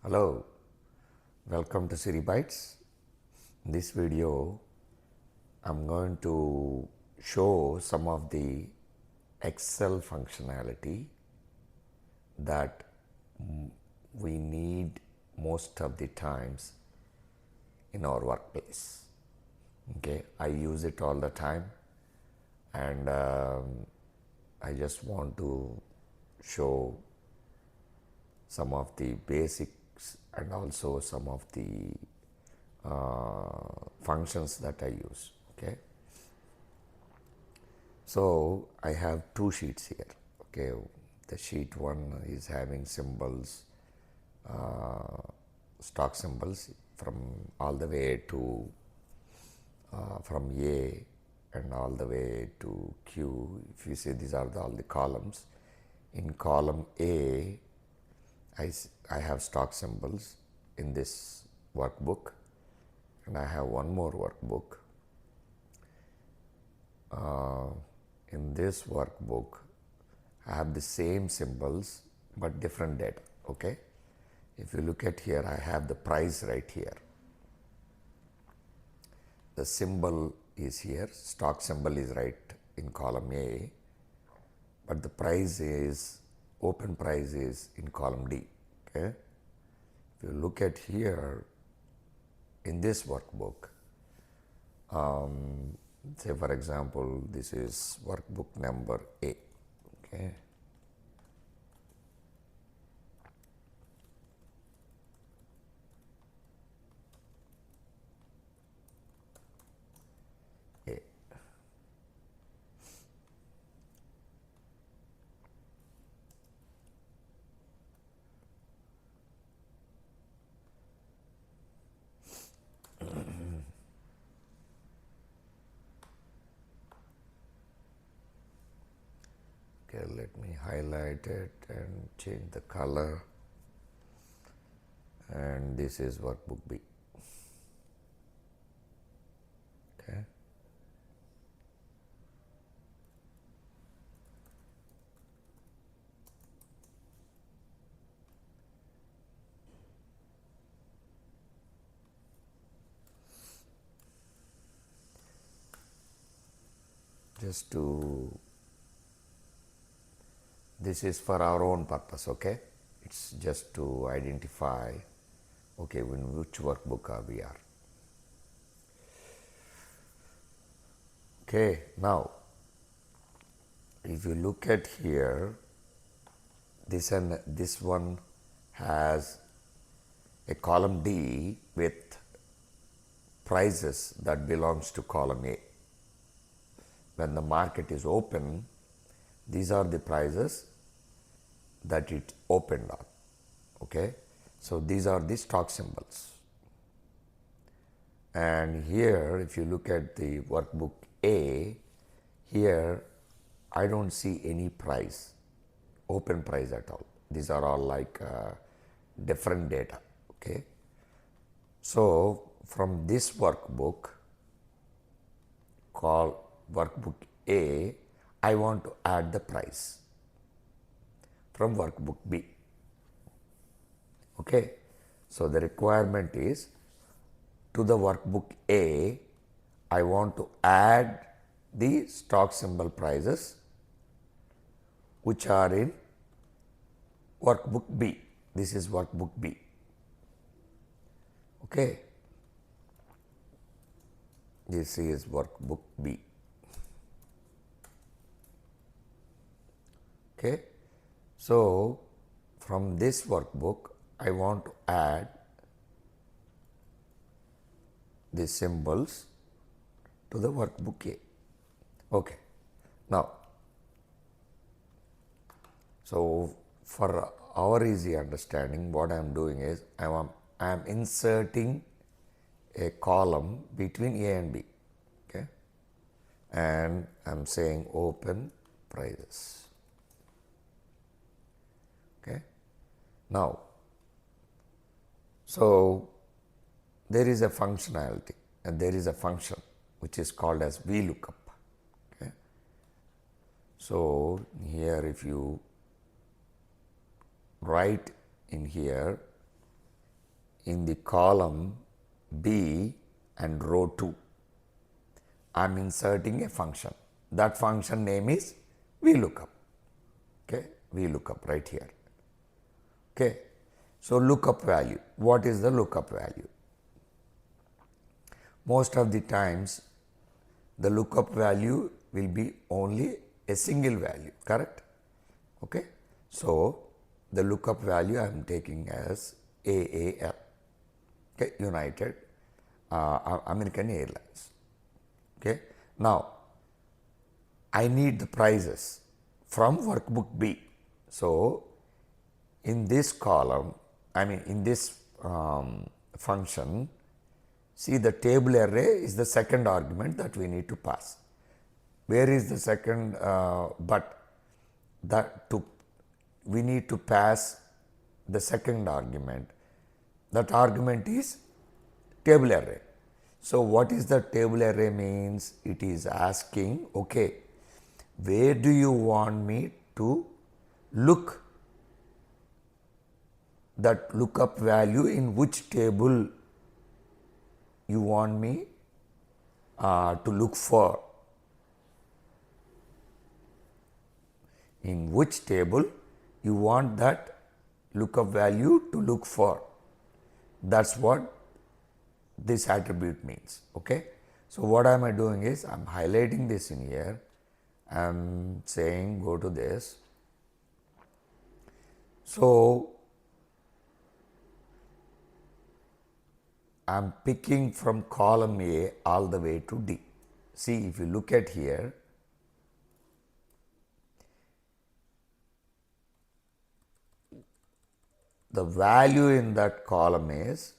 Hello, welcome to Siri Bytes. In this video, I'm going to show some of the Excel functionality that we need most of the times in our workplace. Okay, I use it all the time, and I just want to show some of the basics and also some of the functions that I use. Okay, so I have two sheets here. Okay, the sheet one is having symbols, stock symbols from all the way to from A and all the way to Q. If you see, these are all the columns. In column A, I have stock symbols in this workbook, and I have one more workbook. In this workbook, I have the same symbols but different data. Okay, if you look at here, I have the price right here. The symbol is here, stock symbol is right in column A, but the price is, open price is in column D. Okay, if you look at here in this workbook, say for example, this is workbook number A. Okay, A. Okay, let me highlight it and change the color. And this is workbook B. Okay. Just to, this is for our own purpose. Okay, it's just to identify, okay, in which workbook we are. Okay, now if you look at here, this and this one has a column D with prices that belongs to column A. When the market is open, these are the prices that it opened on. Okay, so these are the stock symbols. And here, if you look at the workbook A, here I don't see any price, open price at all. These are all like different data. Okay, so from this workbook called workbook A, I want to add the price from workbook B. Okay, so the requirement is, to the workbook A, I want to add the stock symbol prices which are in workbook B. This is workbook B. Okay, this is workbook B. Okay, so from this workbook, I want to add the symbols to the workbook A. Okay, now, so for our easy understanding, what I am doing is I am inserting a column between A and B. Okay, and I am saying open prices. Okay, now, so there is a functionality and there is a function which is called as Vlookup. Okay, so here if you write in here in the column B and row 2, I am inserting a function. That function name is Vlookup. Okay, Vlookup right here. Okay, so lookup value. What is the lookup value? Most of the times, the lookup value will be only a single value, correct? Okay, so the lookup value I am taking as AAL. Okay, United American Airlines. Okay, now I need the prices from workbook B. So in this column, in this function, see the table array is the second argument that we need to pass. Where is the second we need to pass the second argument. That argument is table array. So what is the table array means? It is asking, okay, where do you want me to look that lookup value, in which table you want me to look for? In which table you want that lookup value to look for? That's what this attribute means. Okay. So what am I doing is I am highlighting this in here. I am saying go to this. So I am picking from column A all the way to D. See, if you look at here, the value in that column is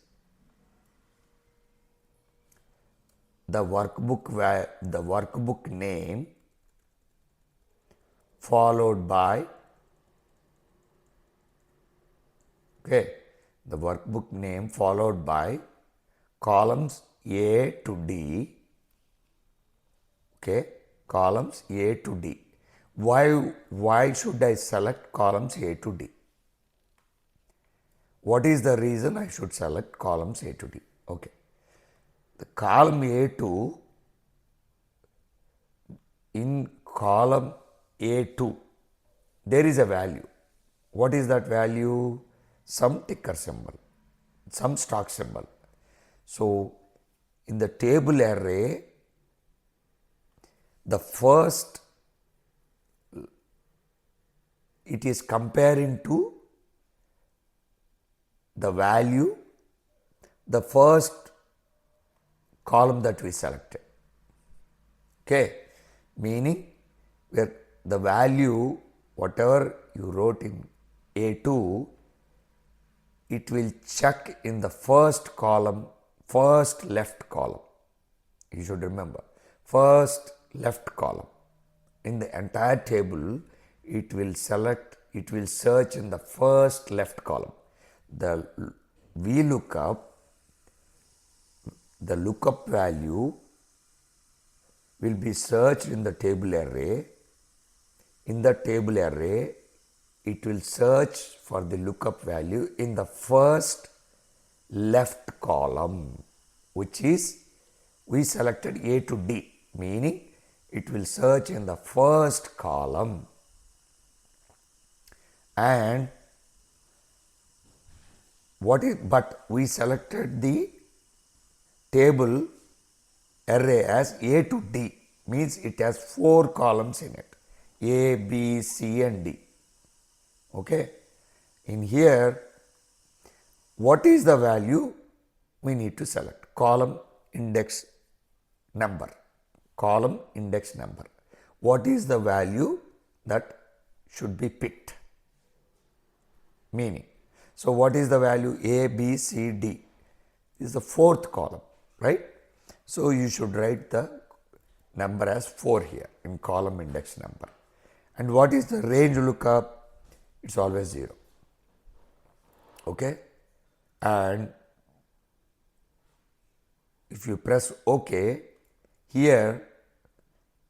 the workbook name followed by the workbook name followed by columns A to D. Okay, columns A to D. Why should I select columns A to D? What is the reason I should select columns A to D? Okay. The column A2, in column A2, there is a value. What is that value? Some ticker symbol, some stock symbol. So, in the table array, the first, it is comparing to the value, the first column that we selected. Okay, meaning where the value, whatever you wrote in A2, it will check in the first column, first left column. You should remember, first left column. In the entire table, it will search in the first left column. The Vlookup, the lookup value will be searched in the table array. In the table array, it will search for the lookup value in the first left column, which is we selected A to D, meaning it will search in the first column. And but we selected the table array as A to D, means it has 4 columns in it, A, B, C and D. Okay. In here, what is the value we need to select? Column index number. Column index number. What is the value that should be picked? Meaning, so what is the value? A, B, C, D is the 4th column, right? So you should write the number as 4 here in column index number. And what is the range lookup? It's always 0. Okay. And if you press OK, here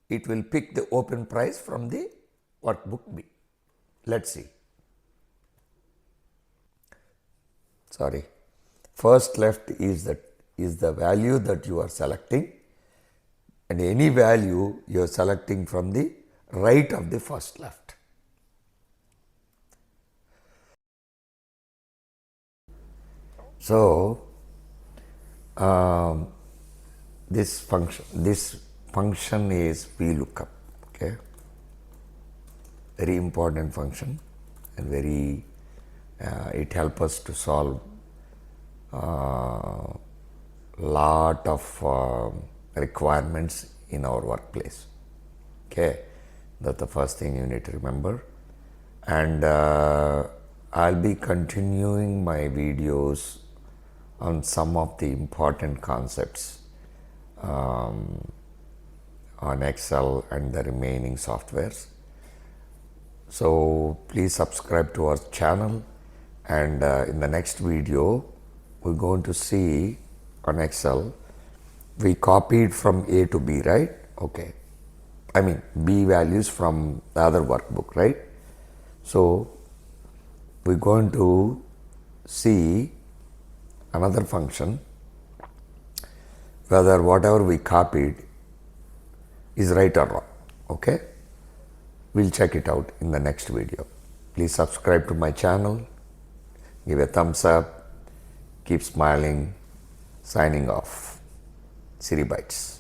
it will pick the open price from the workbook B. Let's see. Sorry. first left is the value that you are selecting, and any value you are selecting from the right of the first left. So this function is Vlookup. Okay, very important function, and very it helps us to solve lot of requirements in our workplace. Okay, that's the first thing you need to remember. And I'll be continuing my videos on some of the important concepts on Excel and the remaining softwares. So please subscribe to our channel, and in the next video we're going to see on Excel, we copied from A to B, right? Okay, I mean B values from the other workbook, right? So we're going to see another function whether whatever we copied is right or wrong. Okay, we'll check it out in the next video. Please subscribe to my channel, give a thumbs up, keep smiling. Signing off. Siri Bytes.